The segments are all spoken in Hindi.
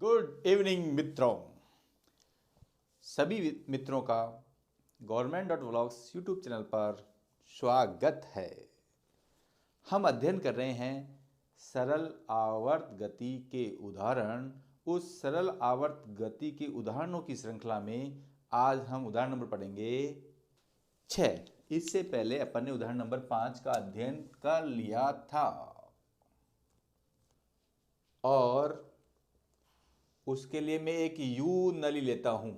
गुड इवनिंग मित्रों। सभी मित्रों का Government.Vlogs यूट्यूब चैनल पर स्वागत है। हम अध्ययन कर रहे हैं सरल आवर्त गति के उदाहरण। उस सरल आवर्त गति के उदाहरणों की श्रृंखला में आज हम उदाहरण नंबर पढ़ेंगे 6। इससे पहले अपन ने उदाहरण नंबर 5 का अध्ययन कर लिया था और उसके लिए मैं एक यू नली लेता हूं।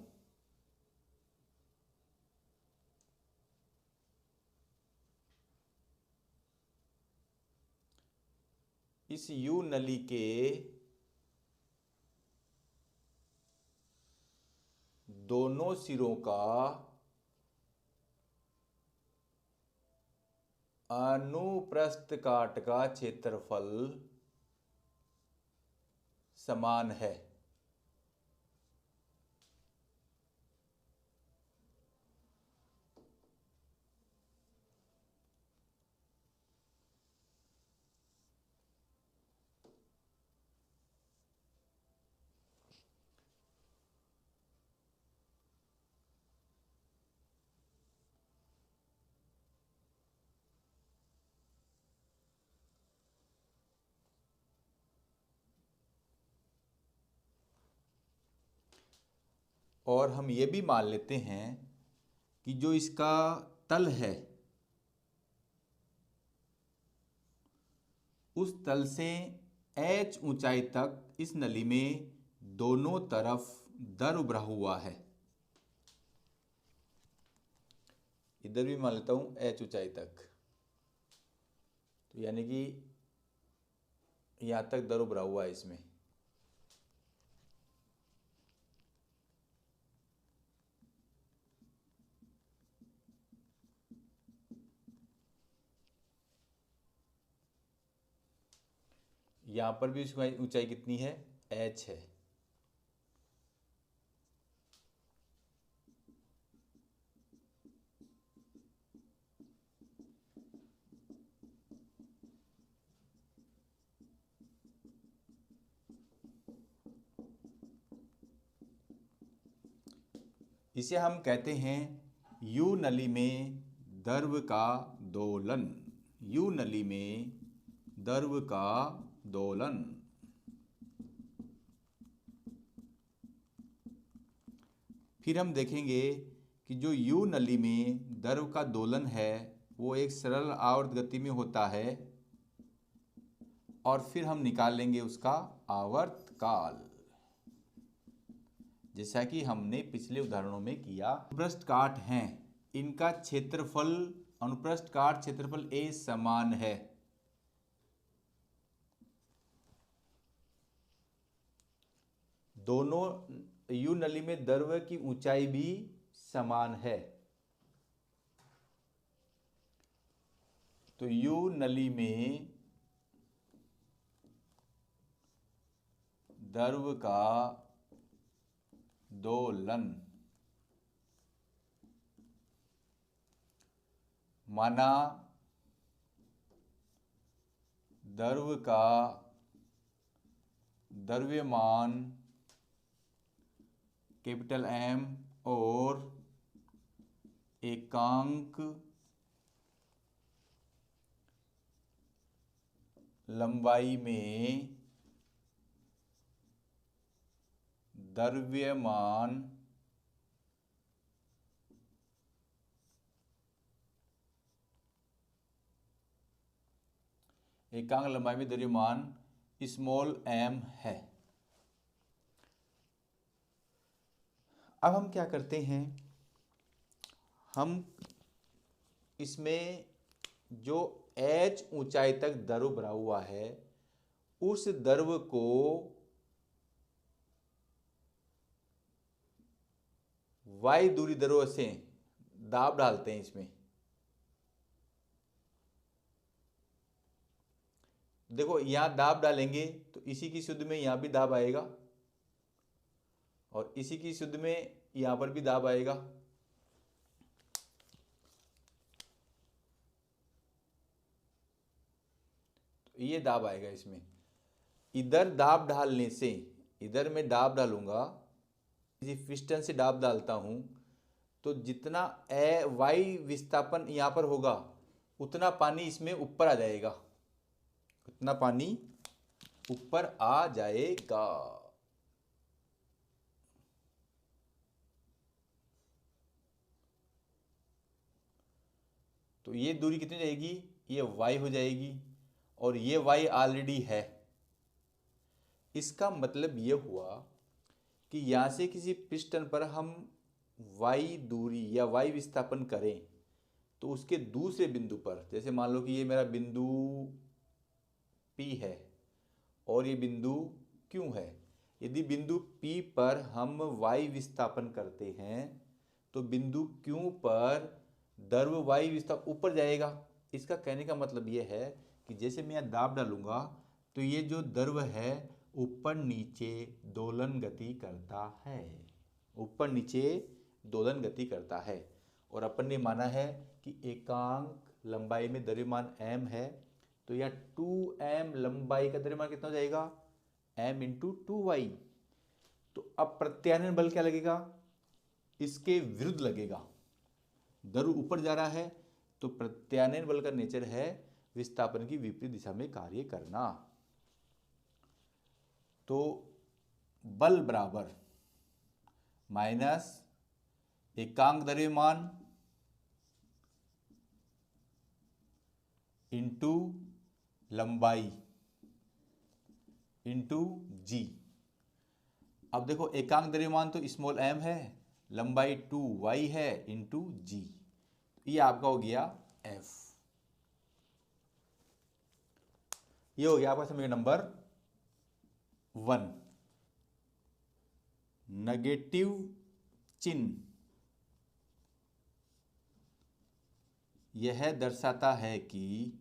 इस यू नली के दोनों सिरों का अनुप्रस्थ काट का क्षेत्रफल समान है। और हम ये भी मान लेते हैं कि जो इसका तल है उस तल से h ऊंचाई तक इस नली में दोनों तरफ दर उभरा हुआ है। इधर भी मान लेता हूं h ऊंचाई तक, तो यानी कि यहां तक दर उभरा हुआ है। इसमें यहां पर भी उसकी ऊंचाई कितनी है? h है। इसे हम कहते हैं यू नली में द्रव का दोलन। यू नली में द्रव का दोलन। फिर हम देखेंगे कि जो यू नली में द्रव का दोलन है वो एक सरल आवर्त गति में होता है और फिर हम निकाल लेंगे उसका आवर्त काल, जैसा कि हमने पिछले उदाहरणों में किया। अनुप्रस्थ काट हैं, इनका क्षेत्रफल अनुप्रस्थ काट क्षेत्रफल ए समान है। दोनों यू नली में द्रव की ऊंचाई भी समान है। तो यू नली में द्रव का दोलन माना द्रव का द्रव्यमान कैपिटल M और एकांक लंबाई में द्रव्यमान एकांक लंबाई में द्रव्यमान स्मॉल m है। अब हम क्या करते हैं, हम इसमें जो h ऊंचाई तक द्रव भरा हुआ है उस द्रव को y दूरी द्रव से दाब डालते हैं। इसमें देखो यहां दाब डालेंगे तो इसी की शुद्ध में यहां भी दाब आएगा और इसी की शुद्ध में यहां पर भी दाब आएगा। तो ये दाब आएगा। इसमें इधर दाब डालने से इधर मैं दाब डालूंगा, किसी पिस्टन से दाब डालता हूँ, तो जितना वाई विस्थापन यहाँ पर होगा उतना पानी इसमें ऊपर आ जाएगा, उतना पानी ऊपर आ जाएगा। तो ये दूरी कितनी जाएगी, ये y हो जाएगी, और ये y ऑलरेडी है। इसका मतलब ये हुआ कि यहाँ से किसी पिस्टन पर हम y दूरी या y विस्थापन करें तो उसके दूसरे बिंदु पर, जैसे मान लो कि ये मेरा बिंदु P है और ये बिंदु Q है, यदि बिंदु P पर हम y विस्थापन करते हैं तो बिंदु Q पर द्रव y विस्थापन ऊपर जाएगा। इसका कहने का मतलब ये है कि जैसे मैं यहाँ दाब डालूंगा तो ये जो द्रव है ऊपर नीचे दोलन गति करता है, ऊपर नीचे दोलन गति करता है। और अपन ने माना है कि एकांक लंबाई में द्रव्यमान m है, तो यह 2m लंबाई का द्रव्यमान कितना हो जाएगा, m इंटू 2y। तो अब प्रत्यानयन बल क्या लगेगा, इसके विरुद्ध लगेगा। द्रव ऊपर जा रहा है तो प्रत्यानयन बल का नेचर है विस्थापन की विपरीत दिशा में कार्य करना। तो बल बराबर माइनस एकांक द्रव्यमान इंटू लंबाई इंटू जी। अब देखो एकांक द्रव्यमान तो स्मॉल m है, लंबाई 2y है इंटू जी, ये आपका हो गया f। ये हो गया आपका समीकरण नंबर 1। नेगेटिव चिन्ह यह दर्शाता है कि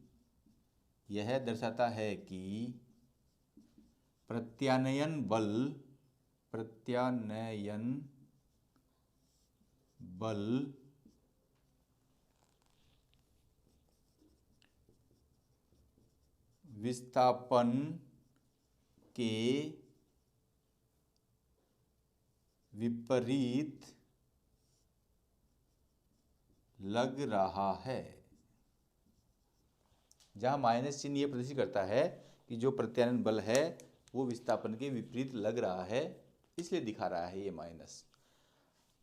प्रत्यानयन बल विस्थापन के विपरीत लग रहा है। जहां माइनस चिन्ह यह प्रदर्शित करता है कि जो प्रत्यानयन बल है वो विस्थापन के विपरीत लग रहा है, इसलिए दिखा रहा है ये माइनस।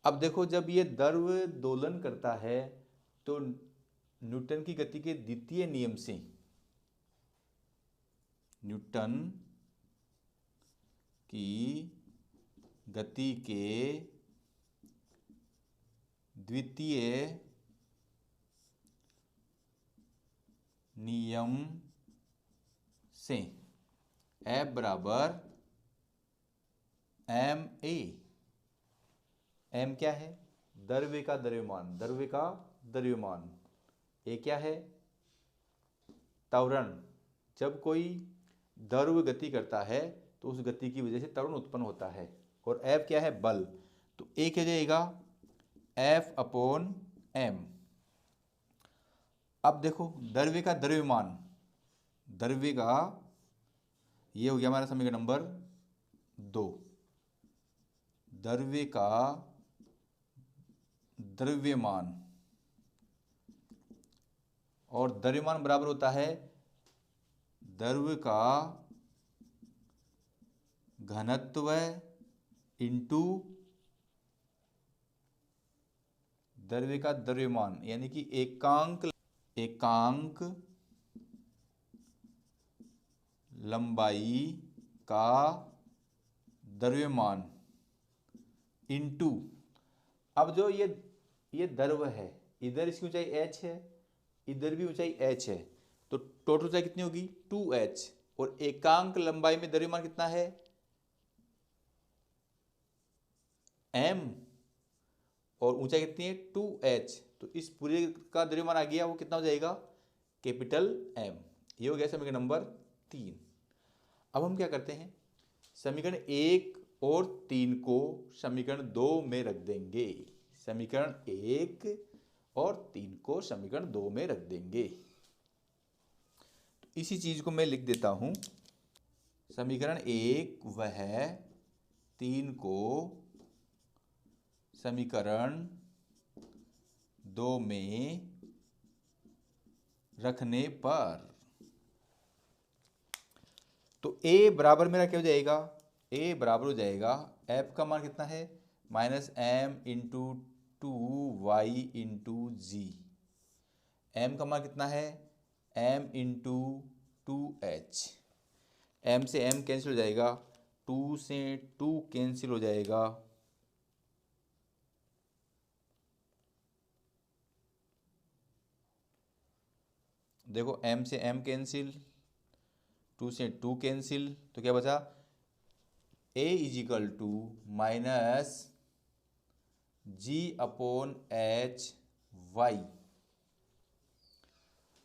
अब देखो जब ये द्रव दोलन करता है तो न्यूटन की गति के द्वितीय नियम से, न्यूटन की गति के द्वितीय नियम से F बराबर एम ए। एम क्या है, द्रव्य का द्रव्यमान। ए क्या है, त्वरण। जब कोई द्रव गति करता है तो उस गति की वजह से त्वरण उत्पन्न होता है। और F क्या है, बल। तो ए क्या जाएगा, F अपॉन एम। अब देखो द्रव्य का द्रव्यमान, द्रव्य का, ये हो गया हमारा समीकरण नंबर 2। द्रव्य का द्रव्यमान, और द्रव्यमान बराबर होता है द्रव्य का घनत्व इंटू द्रव्य का द्रव्यमान, यानी कि एकांक लंबाई का द्रव्यमान इंटू, अब जो ये द्रव है, इधर इसकी ऊंचाई h है, इधर भी ऊंचाई h है, तो टोटल ऊंचाई कितनी होगी 2h। और एकांक लंबाई में द्रव्यमान कितना है m, और ऊंचाई कितनी है 2h, तो इस पूरे का द्रव्यमान आ गया, वो कितना हो जाएगा कैपिटल M। ये हो गया समीकरण नंबर 3। अब हम क्या करते हैं, समीकरण 1 और 3 को समीकरण 2 में रख देंगे। समीकरण 1 और 3 को समीकरण 2 में रख देंगे। तो इसी चीज को मैं लिख देता हूं। समीकरण 1 वह 3 को समीकरण 2 में रखने पर, तो a बराबर मेरा क्या हो जाएगा, a बराबर हो जाएगा f का मान कितना है -m इंटू 2y इंटू जी। m का मान कितना है m इंटू 2h। m से m कैंसिल हो जाएगा, 2 से 2 कैंसिल हो जाएगा, देखो m से m कैंसिल, 2 से 2 कैंसिल, तो क्या बचा a equal to minus G upon H Y.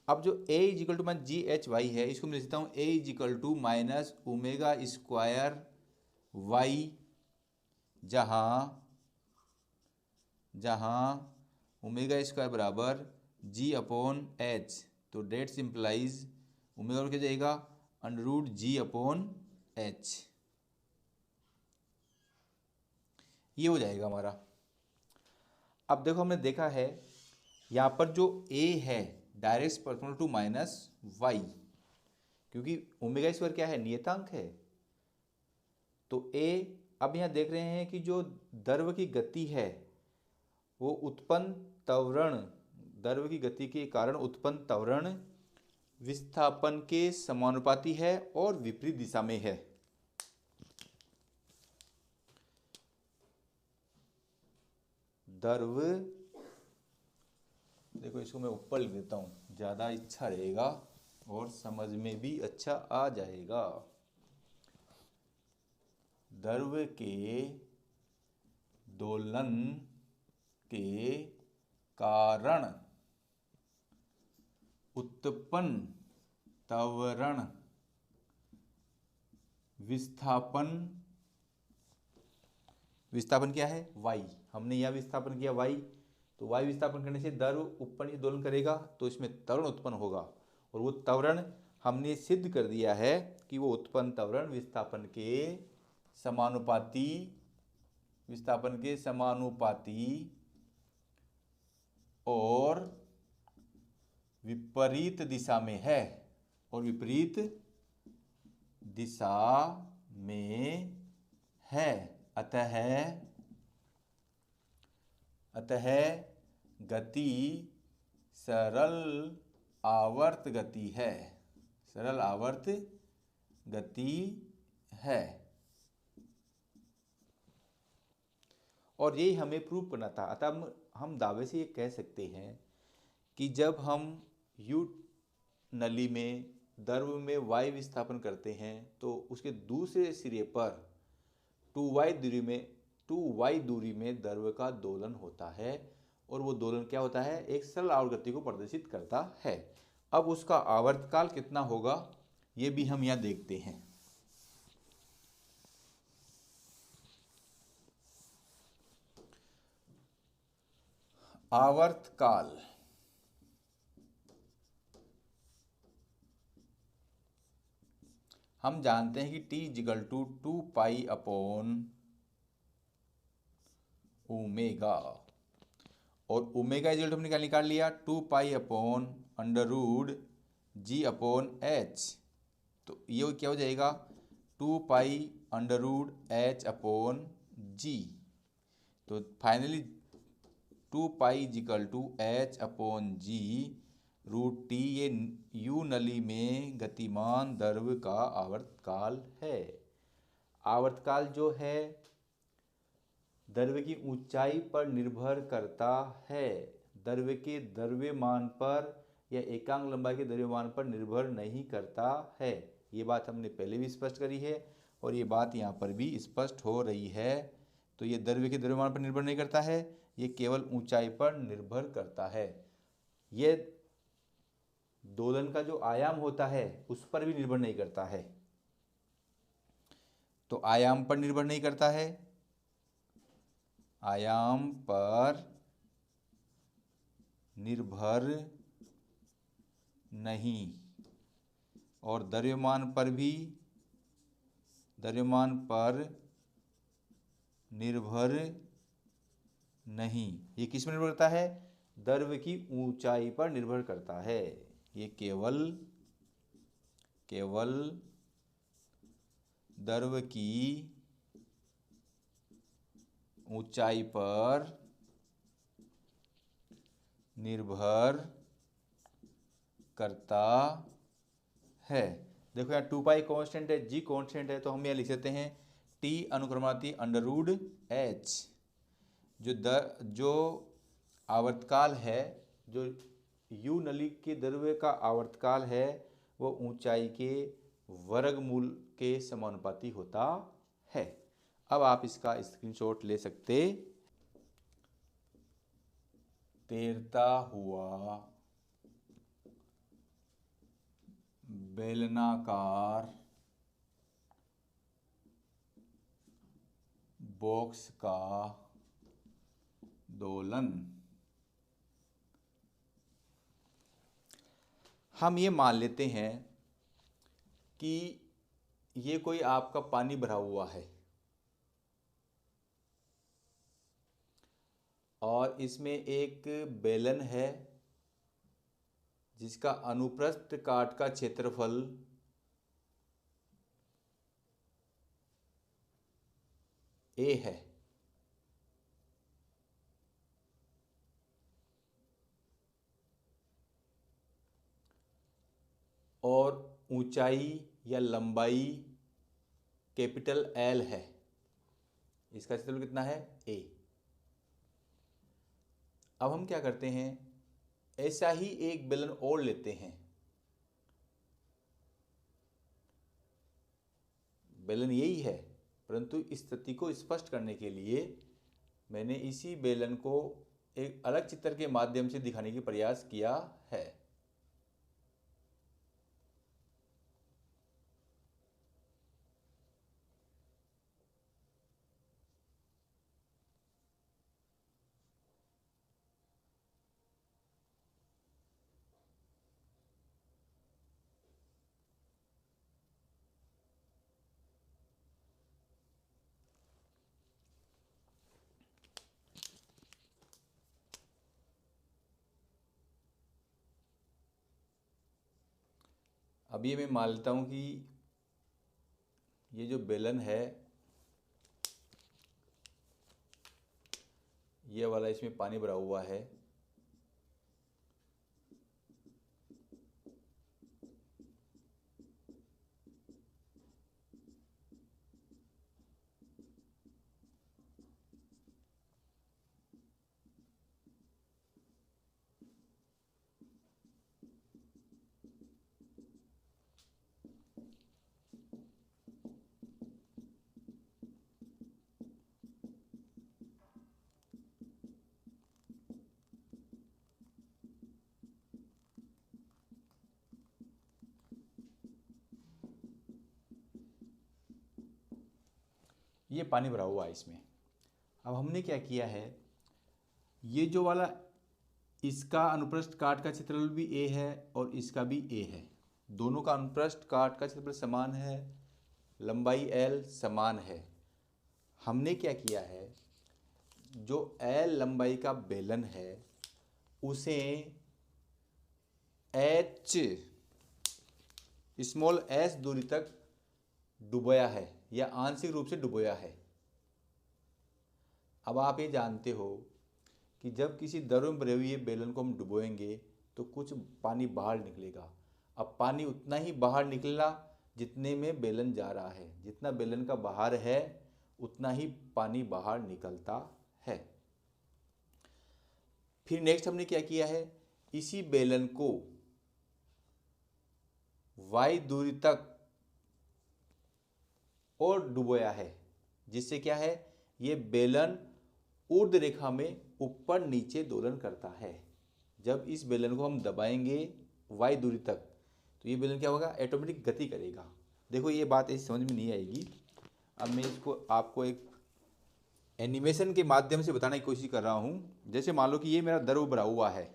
अब जो a equal to minus G H Y है, इसको मैं लिखता हूँ a equal to minus omega square Y, जहाँ ओमेगा स्क्वायर बराबर g अपॉन एच, तो डेट सिंप्लाइज ओमेगा क्या जाएगा under root G upon H, ये हो जाएगा हमारा। अब देखो हमने देखा है यहाँ पर जो a है direct proportional to minus Y, क्योंकि ओमेगा स्क्वायर क्या है नियतांक है, तो a, अब यहाँ देख रहे हैं कि जो द्रव की गति है वो उत्पन्न त्वरण, द्रव की गति के कारण उत्पन्न त्वरण विस्थापन के समानुपाती है और विपरीत दिशा में है। द्रव, देखो इसको मैं ऊपर लिख देता हूँ, ज़्यादा अच्छा रहेगा और समझ में भी अच्छा आ जाएगा। द्रव के दोलन के कारण उत्पन्न त्वरण विस्थापन क्या है y, हमने यह विस्थापन किया y, तो y विस्थापन करने से द्रव ऊपर नीचे दोलन करेगा तो इसमें त्वरण उत्पन्न होगा, और वो त्वरण हमने सिद्ध कर दिया है कि वो उत्पन्न त्वरण विस्थापन के समानुपाती और विपरीत दिशा में है, और विपरीत दिशा में है। अतः गति सरल आवर्त गति है, सरल आवर्त गति है। और यही हमें प्रूव करना था। अतः हम दावे से ये कह सकते हैं कि जब हम यू नली में द्रव में y विस्थापन करते हैं तो उसके दूसरे सिरे पर 2y दूरी में द्रव का दोलन होता है, और वो दोलन क्या होता है एक सरल आवर्त गति को प्रदर्शित करता है। अब उसका आवर्तकाल कितना होगा ये भी हम यहाँ देखते हैं। आवर्तकाल, हम जानते हैं कि t is equal to 2 pi upon omega, और ओमेगा इजिकल टू हमने क्या निकाल लिया 2 pi upon under root G upon H, तो ये क्या हो जाएगा 2 pi under root H upon G, तो finally 2 pi is equal to H upon G root T, ये यू नली में गतिमान द्रव का आवर्तकाल है। आवर्तकाल जो है द्रव्य की ऊंचाई पर निर्भर करता है, द्रव्य के द्रव्यमान पर या एकांक लंबाई के द्रव्यमान पर निर्भर नहीं करता है। ये बात हमने पहले भी स्पष्ट करी है और ये बात यहाँ पर भी स्पष्ट हो रही है। तो ये द्रव्य के द्रव्यमान पर निर्भर नहीं करता है, ये केवल ऊंचाई पर निर्भर करता है। ये दोलन का जो आयाम होता है उस पर भी निर्भर नहीं करता है, तो आयाम पर निर्भर नहीं करता है, आयाम पर निर्भर नहीं, और द्रव्यमान पर निर्भर नहीं। ये किस पर निर्भर करता है? द्रव्य की ऊंचाई पर निर्भर करता है। ये केवल द्रव्य की ऊंचाई पर निर्भर करता है। देखो यहाँ 2 पाई कांस्टेंट है, जी कांस्टेंट है, तो हम यहाँ लिख सकते हैं टी अनुक्रमाती अंडररूट एच। जो आवर्तकाल है, जो यू नली के द्रव्य का आवर्तकाल है, वो ऊंचाई के वर्गमूल के समानुपाती होता है। अब आप इसका स्क्रीनशॉट ले सकते। तैरता हुआ बेलनाकार बॉक्स का दोलन। हम ये मान लेते हैं कि ये कोई आपका पानी भरा हुआ है और इसमें एक बेलन है जिसका अनुप्रस्थ काट का क्षेत्रफल ए है और ऊंचाई या लंबाई कैपिटल एल है। इसका क्षेत्रफल कितना है? ए। अब हम क्या करते हैं, ऐसा ही एक बेलन और लेते हैं। बेलन यही है, परंतु इस स्थिति को स्पष्ट करने के लिए मैंने इसी बेलन को एक अलग चित्र के माध्यम से दिखाने की प्रयास किया है। अब ये मैं मान लेता हूं कि ये जो बेलन है, ये वाला, इसमें पानी भरा हुआ है। ये पानी भरा हुआ है इसमें। अब हमने क्या किया है, ये जो वाला, इसका अनुप्रस्थ काट का क्षेत्रफल भी ए है और इसका भी ए है। दोनों का अनुप्रस्थ काट का क्षेत्रफल समान है, लंबाई एल समान है। हमने क्या किया है, जो एल लंबाई का बेलन है उसे एच स्मॉल एस दूरी तक डुबोया है या आंशिक रूप से डुबोया है। अब आप ये जानते हो कि जब किसी द्रव में भरे हुए बेलन को हम डुबोएंगे तो कुछ पानी बाहर निकलेगा। अब पानी उतना ही बाहर निकलना जितने में बेलन जा रहा है, जितना बेलन का बाहर है उतना ही पानी बाहर निकलता है। फिर नेक्स्ट हमने क्या किया है, इसी बेलन को y दूरी तक और डुबोया है, जिससे क्या है, ये बेलन ऊर्ध्व रेखा में ऊपर नीचे दोलन करता है। जब इस बेलन को हम दबाएंगे y दूरी तक तो ये बेलन क्या होगा, ऑटोमेटिक गति करेगा। देखो ये बात ऐसी समझ में नहीं आएगी। अब मैं इसको आपको एक एनिमेशन के माध्यम से बताने की कोशिश कर रहा हूँ। जैसे मान लो कि ये मेरा द्रव भरा हुआ है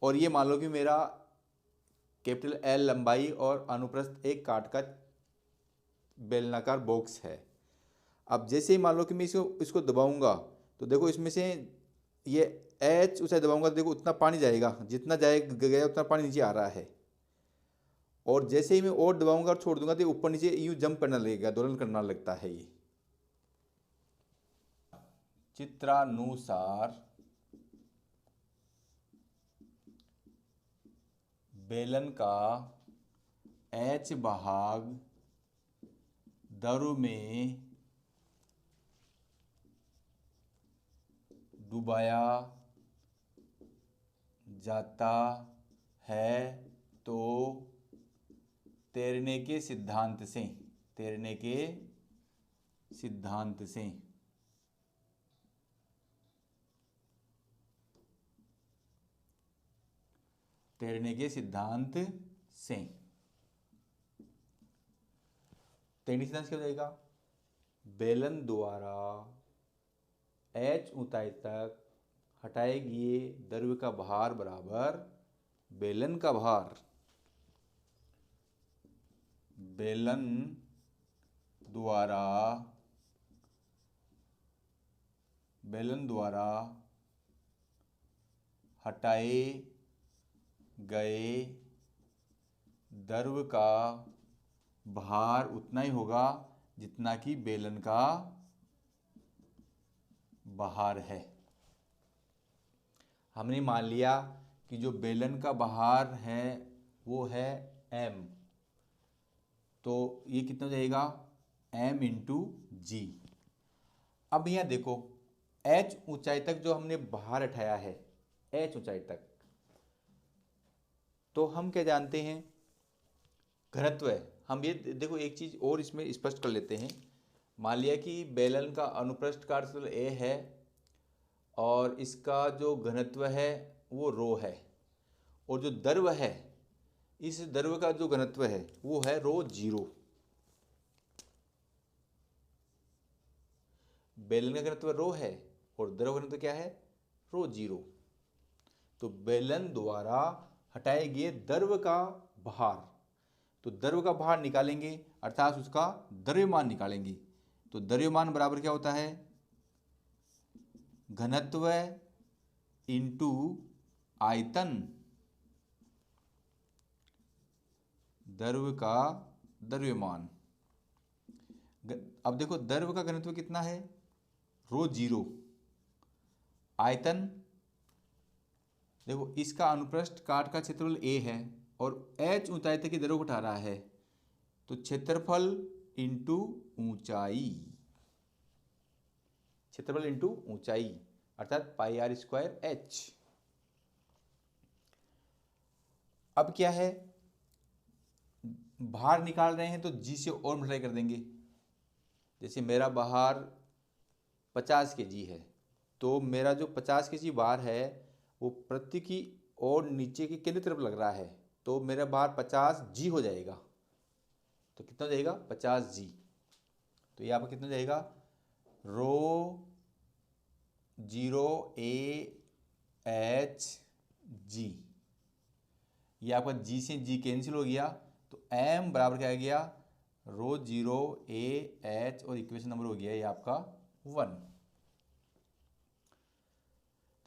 और ये मान लो कि मेरा कैपिटल एल लंबाई और अनुप्रस्थ एक काट का बेलनाकार बॉक्स है। अब जैसे ही मान लो कि मैं इसको दबाऊंगा तो देखो इसमें से ये एच ऊंचाई दबाऊंगा तो देखो उतना पानी जाएगा, जितना गया उतना पानी नीचे आ रहा है। और जैसे ही मैं और दबाऊंगा और छोड़ दूंगा तो ऊपर नीचे यूं जंप करने लगेगा, दोलन करना लगता है। ये चित्रानुसार बेलन का एच भाग द्रव में डुबाया जाता है तो तैरने के सिद्धांत से तैरने के सिद्धांत से तैरने के सिद्धांत से तैरने के सिद्धांत क्या हो जाएगा? बेलन द्वारा एच ऊंचाई तक हटाए गए द्रव्य का भार बराबर बेलन का भार। बेलन द्वारा हटाए गए द्रव्य का भार उतना ही होगा जितना कि बेलन का भार है। हमने मान लिया कि जो बेलन का भार है वो है m, तो ये कितना हो जाएगा? m इंटू जी। अब यहाँ देखो h ऊंचाई तक जो हमने भार उठाया है, h ऊंचाई तक, तो हम क्या जानते हैं? घनत्व है। हम ये देखो एक चीज और इसमें स्पष्ट कर लेते हैं। मान लिया कि बेलन का अनुप्रस्थ काट ए है और इसका जो घनत्व है वो रो है, और जो द्रव है इस द्रव का जो घनत्व है वो है रो जीरो। बेलन का घनत्व रो है और द्रव घनत्व क्या है? रो जीरो। तो बेलन द्वारा हटाए गए द्रव का भार, तो द्रव का भार निकालेंगे अर्थात उसका द्रव्यमान निकालेंगे। तो द्रव्यमान बराबर क्या होता है? घनत्व इंटू आयतन, द्रव का द्रव्यमान। अब देखो द्रव का घनत्व कितना है? रो जीरो। आयतन देखो इसका अनुप्रस्थ काट का क्षेत्रफल a है और h ऊंचाई तक की द्रव उठा रहा है, तो क्षेत्रफल इंटू ऊंचाई, क्षेत्रफल इंटू ऊंचाई अर्थात पाई आर स्क्वायर h। अब क्या है? भार निकाल रहे हैं तो g से और मल्टीप्लाई कर देंगे। जैसे मेरा भार 50 kg है तो मेरा जो 50 kg भार है वो प्रति की और नीचे की केंद्र तरफ लग रहा है, तो मेरा भार 50g हो जाएगा। तो कितना हो जाएगा? 50g। तो ये आपका कितना हो जाएगा? रो जीरो ए एच जी। ये आपका g से g कैंसिल हो गया, तो m बराबर क्या आ गया? रो जीरो ए एच, और इक्वेशन नंबर हो गया ये आपका 1।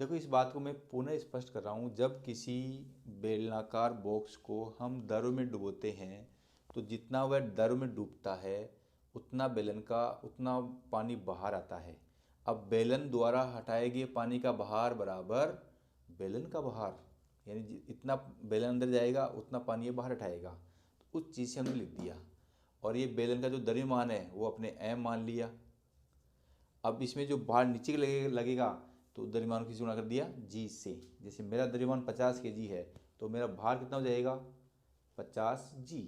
देखो इस बात को मैं पुनः स्पष्ट कर रहा हूँ, जब किसी बेलनाकार बॉक्स को हम द्रव में डुबोते हैं तो जितना वह द्रव में डूबता है उतना पानी बाहर आता है। अब बेलन द्वारा हटाए गए पानी का भार बराबर बेलन का भार, यानी इतना बेलन अंदर जाएगा उतना पानी ये बाहर हटाएगा। तो उस चीज़ से हमने लिख दिया, और ये बेलन का जो द्रव्यमान है वो अपने m मान लिया। अब इसमें जो भार नीचे लगेगा तो द्रव्यमान किसी गुणा कर दिया g से। जैसे मेरा द्रव्यमान 50 kg है तो मेरा भार कितना हो जाएगा? 50g।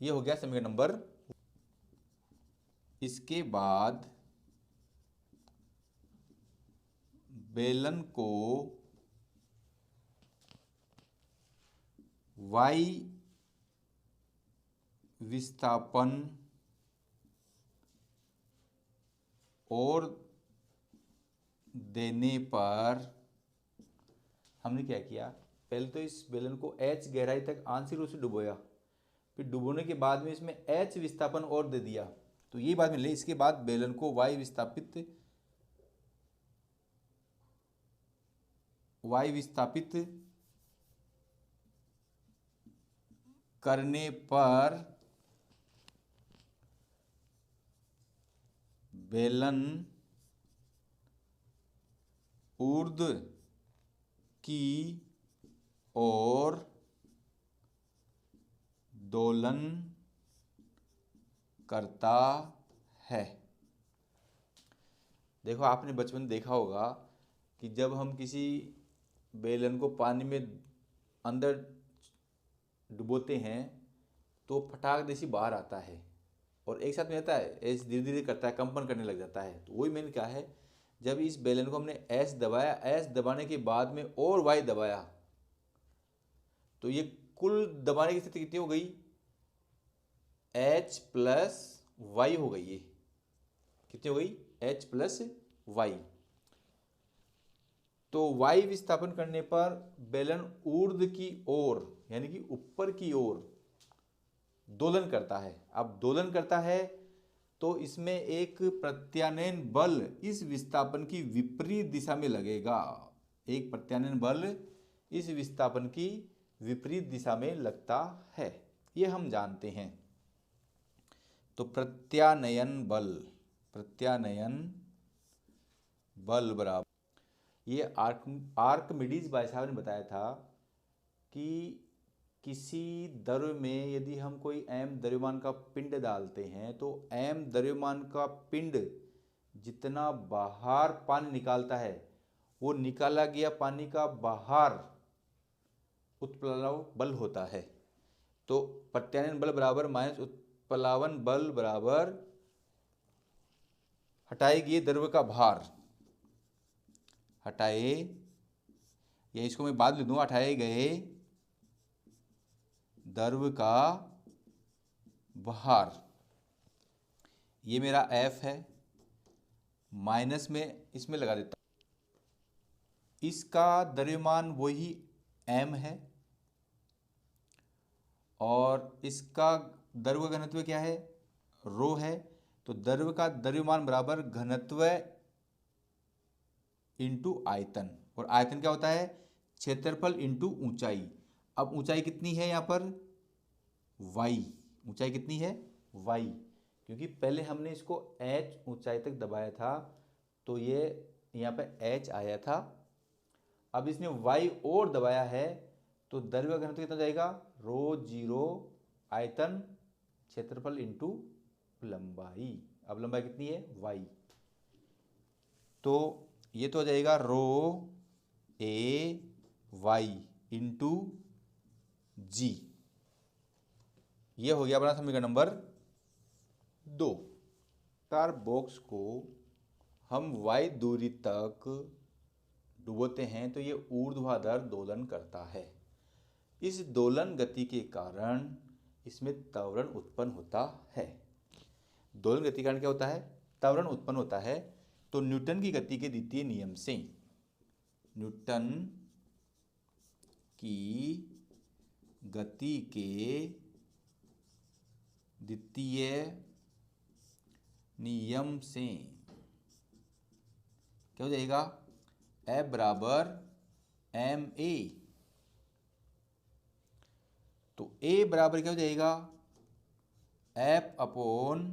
ये हो गया समीकरण नंबर। इसके बाद बेलन को y विस्थापन और देने पर हमने क्या किया? पहले तो इस बेलन को h गहराई तक आंशिक रूप से डुबोया, फिर डुबोने के बाद में इसमें H विस्थापन और दे दिया, तो ये बात मिली। इसके बाद बेलन को Y विस्थापित करने पर बेलन ऊर्ध्व की ओर दोलन करता है। देखो, आपने बचपन में देखा होगा कि जब हम किसी बेलन को पानी में अंदर डुबोते हैं तो फटाक देसी बाहर आता है और एक साथ में आता है, ऐसे धीरे धीरे करता है, कंपन करने लग जाता है। तो वही मैंने क्या है, जब इस बेलन को हमने एस दबाया, एस दबाने के बाद में और वाई दबाया, तो ये कुल दबाने की स्थिति कितनी हो गई, H प्लस वाई हो गई। ये कितनी हो गई, H प्लस वाई। तो वाई विस्थापन करने पर बेलन ऊर्ध्व की ओर यानी कि ऊपर की ओर दोलन करता है। अब दोलन करता है तो इसमें एक प्रत्यानयन बल इस विस्थापन की विपरीत दिशा में लगेगा। एक प्रत्यानयन बल इस विस्थापन की विपरीत दिशा में लगता है, ये हम जानते हैं। तो प्रत्यानयन बल बराबर, ये आर्किमिडीज भाई साहब ने बताया था कि किसी द्रव्य में यदि हम कोई m द्रव्यमान का पिंड डालते हैं तो m द्रव्यमान का पिंड जितना बाहर पानी निकालता है, वो निकाला गया पानी का बाहर उत्प्लाव बल होता है। तो प्रत्यानयन बल बराबर माइनस उत्प्लावन बल बराबर हटाए गए द्रव्य का भार, हटाए, या इसको मैं बाद लिख दूंगा, हटाए गए द्रव्य का भार। ये मेरा F है, माइनस में इसमें लगा देता हूं, इसका द्रव्यमान वही m है और इसका द्रव्य घनत्व क्या है, रो है। तो द्रव्य का द्रव्यमान बराबर घनत्व इंटू आयतन, और आयतन क्या होता है, क्षेत्रफल इंटू ऊंचाई। अब ऊंचाई कितनी है यहाँ पर, y, ऊंचाई कितनी है y, क्योंकि पहले हमने इसको h ऊंचाई तक दबाया था तो ये यहाँ पे h आया था। अब इसने y और दबाया है तो द्रव्य घनत्व कितना जाएगा, रो जीरो आयतन क्षेत्रफल इंटू लंबाई। अब लंबाई कितनी है, y, तो ये तो हो जाएगा रो ए वाई इंटू जी। ये हो गया अपना समीकरण नंबर 2। तार बॉक्स को हम y दूरी तक डुबोते हैं तो ये ऊर्ध्वाधर दोलन करता है। इस दोलन गति के कारण इसमें त्वरण उत्पन्न होता है। दोलन गति के कारण क्या होता है, त्वरण उत्पन्न होता है। तो न्यूटन की गति के द्वितीय नियम से, न्यूटन की गति के द्वितीय नियम से क्या हो जाएगा, F बराबर ma। तो A बराबर क्या हो जाएगा, F अपॉन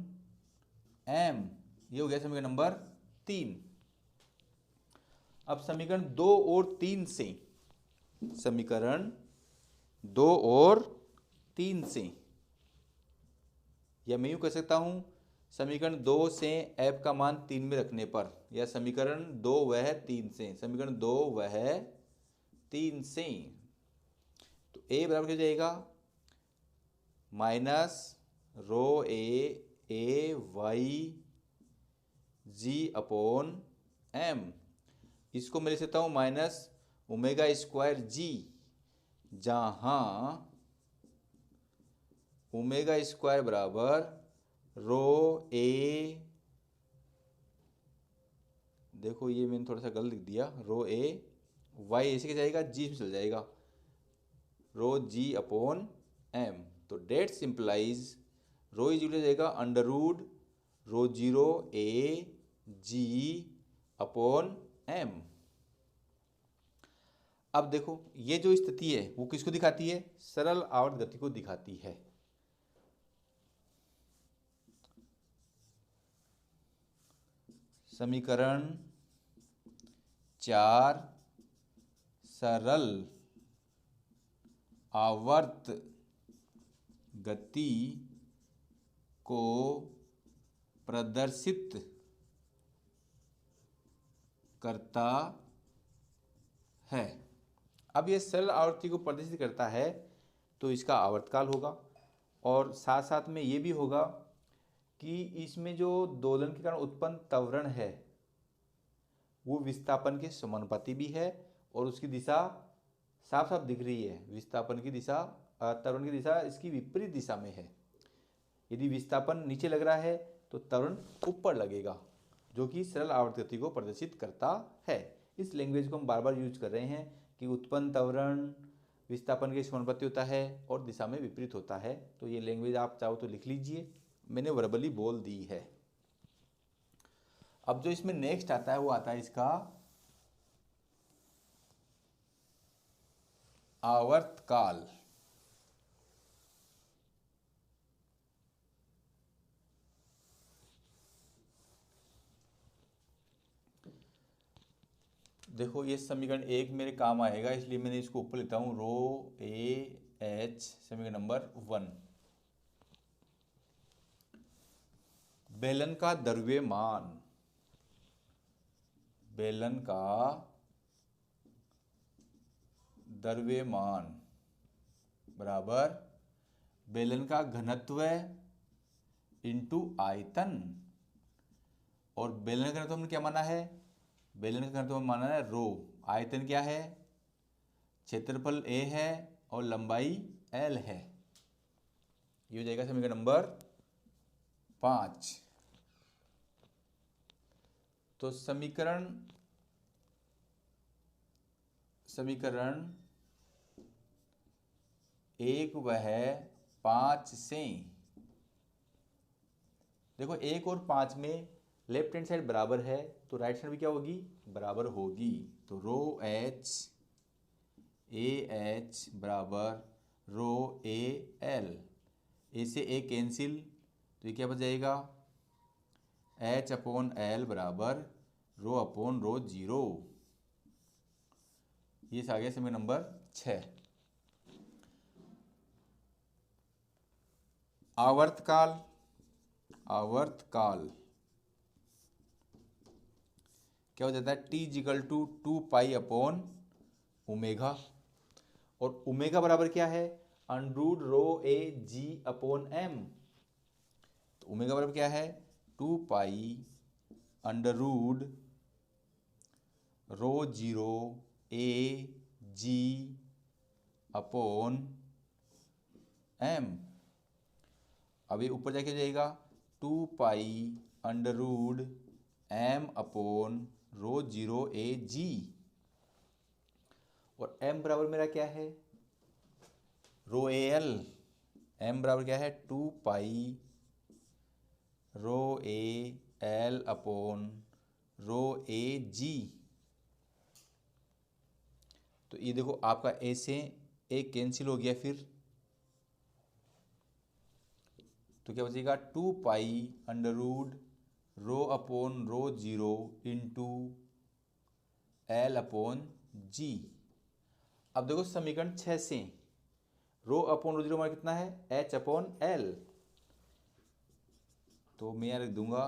m। ये हो गया समीकरण नंबर 3। अब समीकरण 2 और 3 से, समीकरण 2 और 3 से, या मैं यूं कह सकता हूं, समीकरण 2 से f का मान 3 में रखने पर, या समीकरण 2 वह 3 से, समीकरण 2 वह 3 से, तो a बराबर क्या हो जाएगा, माइनस रो ए वाई जी अपॉन m। इसको मैं लिख सकता हूं माइनस ओमेगा स्क्वायर जी, जहां ओमेगा स्क्वायर बराबर रो ए, देखो ये मैंने थोड़ा सा गलत लिख दिया, रो ए वाई ऐसे क्या जाएगा, जी में चल जाएगा, रो जी अपॉन एम। तो that simplifies rho is equal जाएगा under root rho zero A G upon M. अब देखो ये जो स्थिति है वो किसको दिखाती है? सरल आवर्त गति को दिखाती है। समीकरण 4 सरल आवर्त गति को प्रदर्शित करता है। अब ये सरल आवर्ती को प्रदर्शित करता है तो इसका आवर्तकाल होगा, और साथ साथ में ये भी होगा कि इसमें जो दोलन के कारण उत्पन्न त्वरण है वो विस्थापन के समानुपाती भी है, और उसकी दिशा साफ साफ दिख रही है। विस्थापन की दिशा त्वरण की दिशा इसकी विपरीत दिशा में है। यदि विस्थापन नीचे लग रहा है तो त्वरण ऊपर लगेगा, जो कि सरल आवर्त गति को प्रदर्शित करता है। इस लैंग्वेज को हम बार बार यूज कर रहे हैं कि उत्पन्न त्वरण विस्थापन के समानुपाती होता है और दिशा में विपरीत होता है। तो ये लैंग्वेज आप चाहो तो लिख लीजिए, मैंने वर्बली बोल दी है। अब जो इसमें नेक्स्ट आता है वो आता है इसका आवर्तकाल। देखो ये समीकरण 1 मेरे काम आएगा, इसलिए मैंने इसको ऊपर लिखता हूं रो ए एच समीकरण नंबर 1। बेलन का द्रव्यमान, बेलन का द्रव्यमान बराबर बेलन का घनत्व इंटू आयतन। और बेलन का घनत्व हमने क्या माना है? बेलन का घनत्व माना है रो। आयतन क्या है? क्षेत्रफल a है और लंबाई l है। ये हो जाएगा समीकरण नंबर 5। तो समीकरण 1 वह 5 से, देखो 1 और 5 में लेफ्ट हैंड साइड बराबर है तो राइट साइड भी क्या होगी? बराबर होगी। तो रो एच ए एच बराबर रो ए एल। ए से ए कैंसिल, तो ये क्या बच जाएगा? एच अपॉन एल बराबर रो अपॉन रो जीरो। ये आ गया समीकरण नंबर 6। आवर्तकाल, आवर्तकाल क्या हो जाता है? T equal to 2 pi upon omega, और ओमेगा बराबर क्या है? Under root rho A G upon M. तो ओमेगा बराबर क्या है? 2 pi under root rho zero A G upon M. अब ये ऊपर जाके जाएगा 2 pi under root M upon rho zero A G, और m बराबर मेरा क्या है? रो ए एल। m बराबर क्या है? 2 पाई रो A L upon rho A जी। तो ये देखो आपका a से a कैंसिल हो गया, फिर तो क्या बचेगा? 2 pi under root rho upon rho zero into L upon G. अब देखो समीकरण 6 से रो अपॉन रो जीरो हमारा कितना है? H upon L. तो मैं यहाँ लिख दूंगा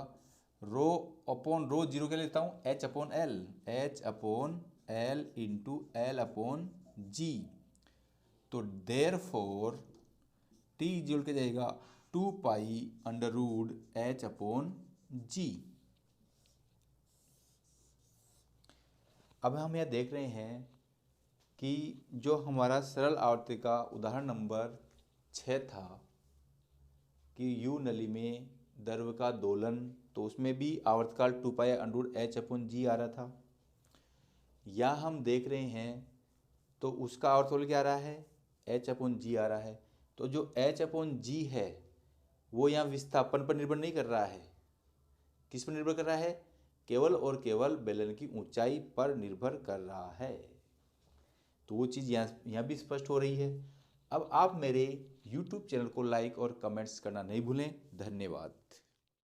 रो अपॉन रो जीरो क्या लेता हूँ? H upon L. H upon L into L upon G. तो देयरफॉर टी इक्वल क्या जाएगा? 2 pi under root H upon G. अब हम यह देख रहे हैं कि जो हमारा सरल आवर्ती का उदाहरण नंबर 6 था कि यू नली में द्रव का दोलन, तो उसमें भी आवर्तकाल 2 पाई अंडररूट एच अपॉन जी आ रहा था। या हम देख रहे हैं तो उसका आवर्तकाल क्या आ रहा है? एच अपॉन जी आ रहा है। तो जो H/G है वो यहाँ विस्थापन पर निर्भर नहीं कर रहा है। किस पर निर्भर कर रहा है? केवल और केवल बेलन की ऊंचाई पर निर्भर कर रहा है। तो वो चीज़ यहाँ भी स्पष्ट हो रही है। अब आप मेरे YouTube चैनल को लाइक और कमेंट्स करना नहीं भूलें। धन्यवाद।